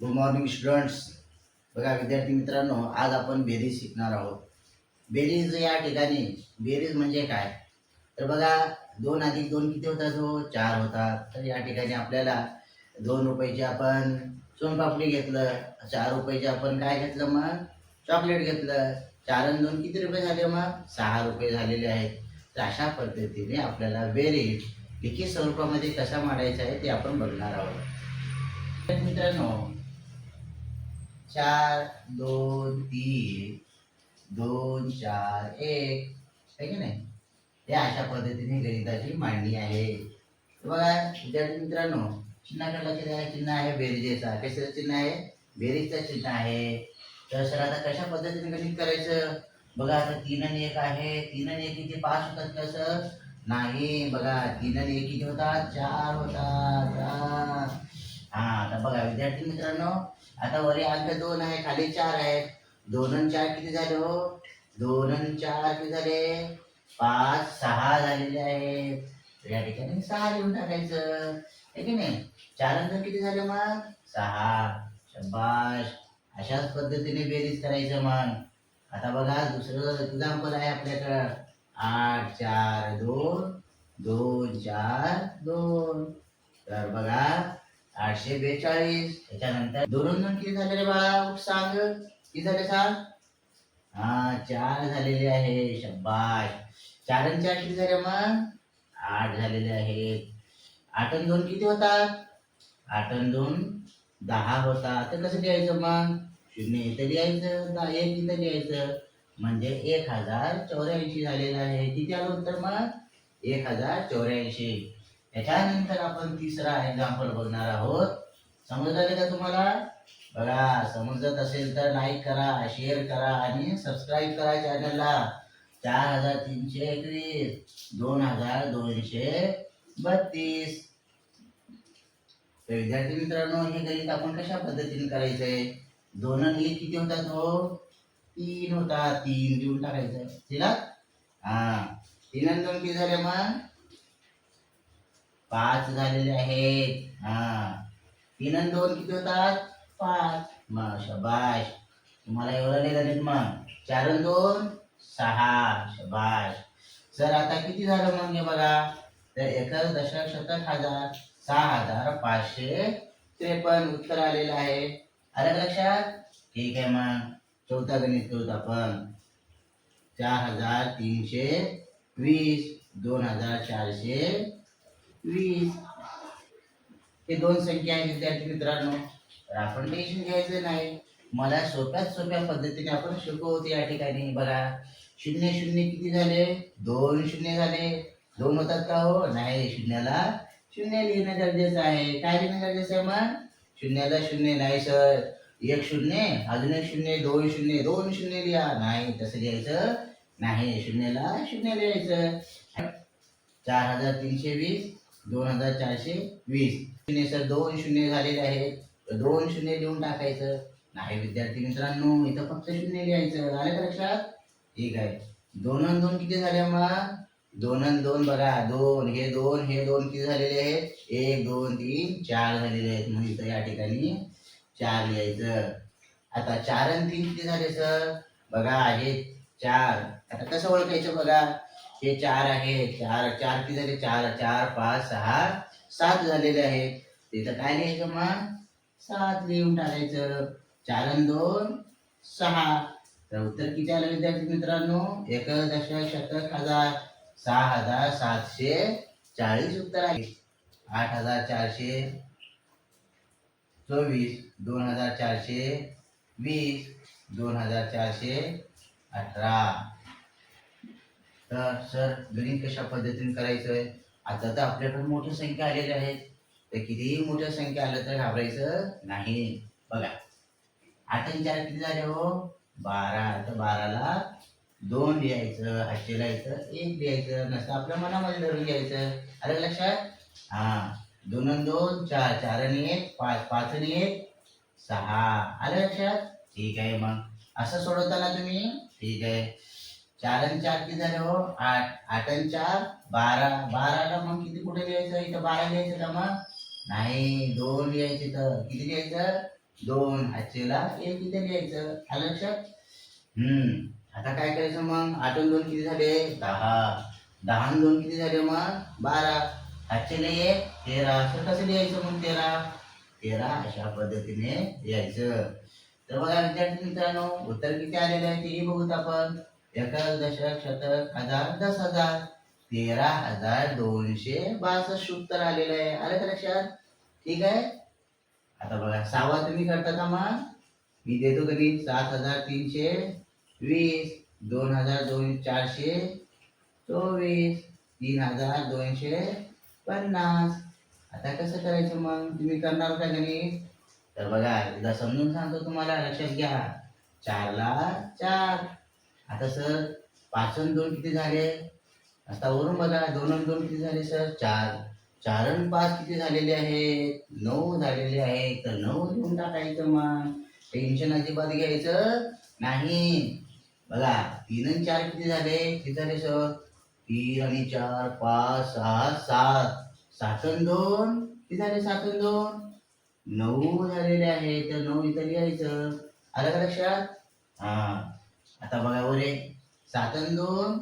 Good morning students. बघा विद्यार्थी मित्रांनो, आज आपण बेरीज शिकणार आहोत. बेरीज या ठिकाणी बेरीज म्हणजे काय तर बघा, 2 + 2 किती होतात? हो 4 होतात. तर या ठिकाणी आपल्याला 2 रुपयाचे आपण सोनपापडी घेतलं, 4 रुपयाचे आपण काय घेतलं? मग चॉकलेट घेतलं. 4 आणि 2 किती रुपये झाले? मग 6 रुपये झालेले आहेत. तर अशा पद्धतीने आपल्याला बेरीज लिखित स्वरूपामध्ये कसा मांडायचा आहे ते आपण बघणार आहोत. मित्रांनो, 4 2 3 2 4 1 आहे की नाही? हे अशा पद्धतीने गणिताची मांडणी आहे. बघा विद्यार्थी मित्रांनो, चिन्हाकडे लक्ष द्या. चिन्ह आहे बेरजेचा. कशाचं चिन्ह आहे? बेरीजचं चिन्ह आहे. तर सर आता कशा पद्धतीने गणित करायचं? बघा आता 3 आणि 1 आहे. 3 आणि 1 किती 5 होतात का सर? नाही. बघा 3 आणि 1 किती होतात? 4 होतात. हा आता बघा विद्यार्थी मित्रांनो, आता वरी अंक 2 आहे, खाली 4 आहे. 2 आणि 4 किती झाले? हो 2 आणि 4 किती झाले? 5 6 झालेले आहेत. तर या ठिकाणी 6 लिहून टाकायचं आहे की नाही? 4 आणि 2 किती झाले? मग 6. शाबाश. अशाच पद्धतीने बेरीज करायचं. मग आता बघा दुसरं एक्झाम्पल आहे आपल्याकडं. 8 4 2 2 4 2. तर बघा 842. त्याच्यानंतर 2 आणि 2 किती झाले रे बाळा? सांग किती झाले? सांग. हा 4 झालेले आहे. शाबाश. 4 आणि 4 किती झाले? मग 8 झालेले आहेत. 8 आणि 2 किती होतात? 8 आणि 2 10 होतात. तर कसं लिहायचं? मग 0 इथं लिहायचं, 1 इथं लिहायचं, म्हणजे 1084 झालेलं आहे. किती आलं उत्तर? मग 1084. त्याच्यानंतर आपण तिसरा एक्झाम्पल बघणार आहोत. समजलं का तुम्हाला? बघा समजत असेल तर लाईक करा, शेअर करा आणि सबस्क्राईब करा चॅनलला. 4321 2232. तर विद्यार्थी मित्रांनो, हे गणित आपण कशा पद्धतीने करायचंय? 2 आणि 1 किती होतात? हो 3 होतात. 3 लिहून टाकायचं. ठीक आहे? हा 3 आणि 2 किती झाले? मग 5 झालेले आहेत. हा 3 आणि 2 किती होतात? 5. मग शाबाश. तुम्हाला एवढं नाही गणित. मग 4 आणि 2 6. शाबाश. सर आता किती झालं? मग हे बघा, तर 1,65,000 उत्तर आलेलं आहे. आलं का लक्षात? ठीक आहे. मग चौथा गणित करूत आपण. 4320 2420. हे दोन संख्या आहेत विद्यार्थी मित्रांनो. तर आपण टेन्शन घ्यायचं नाही. मला सोप्यात सोप्या पद्धतीने आपण शिकवतो या ठिकाणी. बघा 0 0 किती झाले? 2 0 झाले. 2 होतात का? हो नाही. शून्याला 0 लिहिणं गरजेचं आहे. काय लिहिणं गरजेचं आहे? मग शून्याला 0 नाही सर. 1 0 अजून 1 0 2 0 2 0 लिहा. नाही, तसं लिहायचं नाही. शून्याला 0 लिहायचं. 4320 2420. शून्य सर 2 0 झालेले आहेत. 2 0 लिहून टाकायचं नाही. विद्यार्थी मित्रांनो, इथं फक्त 0 लिहायचं. आलं का लक्षात? ठीक आहे. 2 आणि 2 किती झाले? मग 2 आणि 2 बघा, 2 हे 2 हे 2 किती झालेले आहेत? 1 2 3 4 झालेले आहेत. मग इथं या ठिकाणी 4 लिहायचं. आता 4 आणि 3 किती झाले सर? बघा हे 4. आता कसं ओळखायचं? बघा हे 4 आहे. 4 4 किती झाले? 4 4 5 6 7 झालेले आहेत. तिथं काय लिहायचं? मग 7 लिहून टाकायचं. 4 आणि 2 6. तर उत्तर किती आलं विद्यार्थी मित्रांनो? 1,65,000 6,740 उत्तर आहे. 8,424 2,420 2,418. तर सर गणित कशा पद्धतीने करायचंय? आता तर आपल्याकडे मोठी संख्या आलेल्या आहेत. तर कितीही मोठ्या संख्या आल्या तर घाबरायचं नाही. बघा 8 आणि 4 किती झाले? हो 12. तर 12ला 2 लिहायचं, 8 लिहायचं, 1 लिहायचं. नसतं आपल्या मनामध्ये धरून घ्यायचं. आलं लक्षात? हा 2 आणि 2 4 4 आणि 1 5 5 आणि 1 6. आलं लक्षात? ठीक आहे. मग असं सोडवताना तुम्ही. ठीक आहे. 4 आणि 4 किती झाले? हो 8. 8 आणि 4 12. 12ला मग किती कुठे लिहायचं? इथं 12 लिहायचं का? मग नाही, 2 लिहायचे. तर किती लिहायचं? 2 हातचेला 1 इथे लिहायचं. आलं लक्षात? आता काय करायचं मग? 8 आणि 2 किती झाले? 10. 10 आणि 2 किती झाले मग? 12. हातचेला 1 13. असं कसं लिहायचं मग 13? 13 अशा पद्धतीने लिहायचं. तर बघा विद्यार्थी मित्रांनो, उत्तर किती आलेलं आहे तेही बघूत आपण. एकक, दशक, शतक, हजार, 10,000. 13,262 उत्तर आलेलं आहे. आलं का लक्षात? ठीक आहे. आता बघा 6वा तुम्ही करता का मग? मी देतो गणित. 7,320, 2,424, 3,250. आता कसं करायचं मग? तुम्ही करणार का गणित? तर बघा एकदा समजून सांगतो तुम्हाला, लक्षात घ्या. 4ला 4. आता सर 5 आणि 2 किती झाले? आता वरून बघा 2 आणि 2 किती झाले सर? 4. 4 आणि 5 किती झालेले आहेत? 9 झालेले आहेत. तर 9 लिहून टाकायचं मग. टेन्शन अजिबात घ्यायचं नाही. बघा 3 आणि 4 किती झाले? किती झाले सर? 3 आणि 4 5 6 7. 7 आणि 2 किती झाले? 7 आणि 2 9 झालेले आहे. तर 9 इथं लिहायचं. आलं का लक्षात? हा. आता बघा वरे 7 आणि 2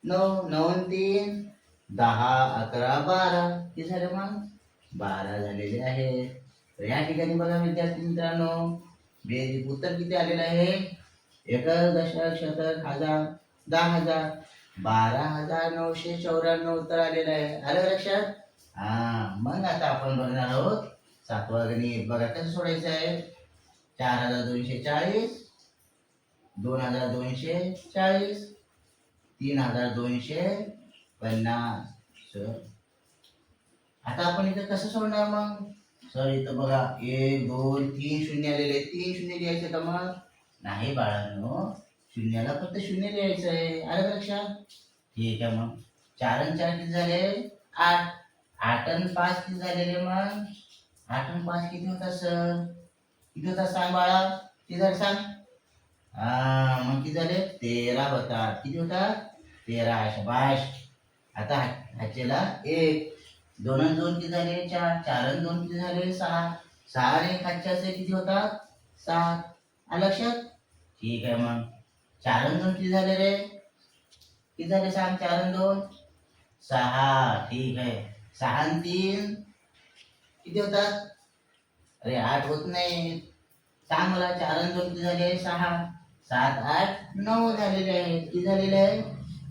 9. 9 आणि 3 10 11 12. किती झाले मग? 12 झालेले आहेत. तर या ठिकाणी बघा विद्यार्थी मित्रांनो, बेरीज उत्तर किती आलेलं आहे? एकक, दशक, शतक, हजार, 10,000. 12,994 उत्तर आलेलं आहे. आलं लक्षात? मग आता आपण बघणार आहोत 7वा गणित. बघा कसं सोडायचं आहे. 4,240, 2,240, 3,250. सर आता आपण इथं कसं सोडणार मग? सर इथं बघा 1 2 3 शून्य आलेले. 3 शून्य लिहायचे का मग? नाही बाळांनो, शून्याला फक्त शून्य लिहायचं आहे. आलं का लक्षात? ठीक आहे मग. 4 आणि 4 किती झाले? 8. 8 आणि 5 किती झालेले मग? 8 आणि 5 किती होतात सर? किती होतात सांग बाळा? किती झाले सांग? मग किती झाले? 13 होतात. किती होतात? 13. शाबाश. आता ह्याचेला 1. 2 आणि 2 किती झाले? 4. 4 आणि 2 किती झाले? 6. 6 आणि 1 हातच्याचे किती होतात? 7. आलं लक्षात? ठीक आहे मग. 4 आणि 2 किती झाले रे? किती झाले सांग? 4 आणि 2 6. ठीक आहे. 6 आणि 3 किती होतात? अरे 8 होत नाही. सांग मला. 4 आणि 2 किती झाले? 6. 7 8 9 झालेले आहेत. किती झालेले आहेत?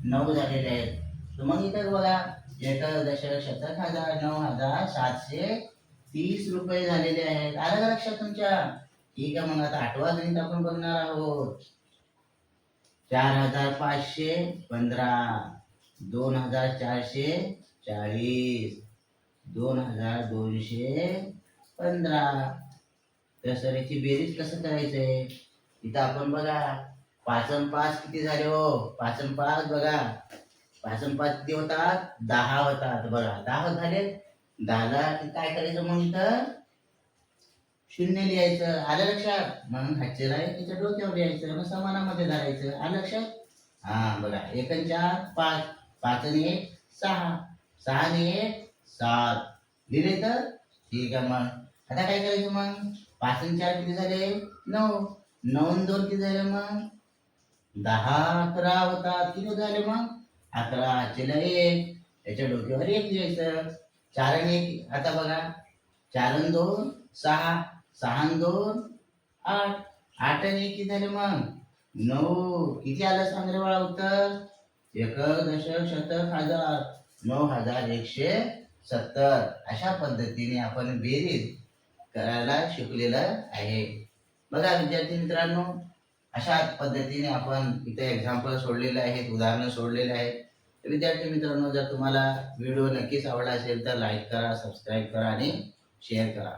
9 झालेले आहेत. तर मग इथं बघा एकक, दशक, शतक, हजार, 9,730 रुपये झालेले आहेत. आलं का लक्षात तुमच्या? ठीक आहे. मग आता 8वा गणित आपण बघणार आहोत. 4,515, 2,440, 2,215. तर सर याची बेरीज कसं करायचंय? इथं आपण बघा 5 आणि 5 किती झाले हो? 5 आणि 5 बघा. 5 आणि 5 किती होतात? 10 होतात. बघा 10 झाले. 10ला काय करायचं मग इथं? शून्य लिहायचं. आलं लक्षात? म्हणून हातचेला आहे त्याच्या डोक्यावर लिहायचं. मग समानामध्ये धरायचं. आलं लक्षात? बघा 1 आणि 4 5. 5 आणि 1 6. 6 आणि 1 7. लिहिले तर? ठीक आहे मग. आता काय करायचं मग? 5 आणि 4 किती झाले? 9. 9 आणि 2 किती झाले मग? 10 11 होतात. किती झाले मग? 11. हातचेला 1. त्याच्या डोक्यावर 1 लिहायचं. 4 आणि 1 आता बघा 4 आणि 2 6. 6 आणि 2 8. 8 आणि 1 किती झाले मग? 9. किती आलं सांग रे बाळा उत्तर? एकक, दशक, शतक, हजार, 9,170. अशा पद्धतीने आपण बेरीज करायला शिकलेलं आहे. बघा विद्यार्थी मित्रांनो, अशा पद्धतीने आपण इथे एक्झाम्पल सोडलेले आहेत, उदाहरणं सोडलेले आहेत. तर विद्यार्थी मित्रांनो, जर तुम्हाला व्हिडिओ नक्कीच आवडला असेल तर लाईक करा, सबस्क्राईब करा आणि शेअर करा.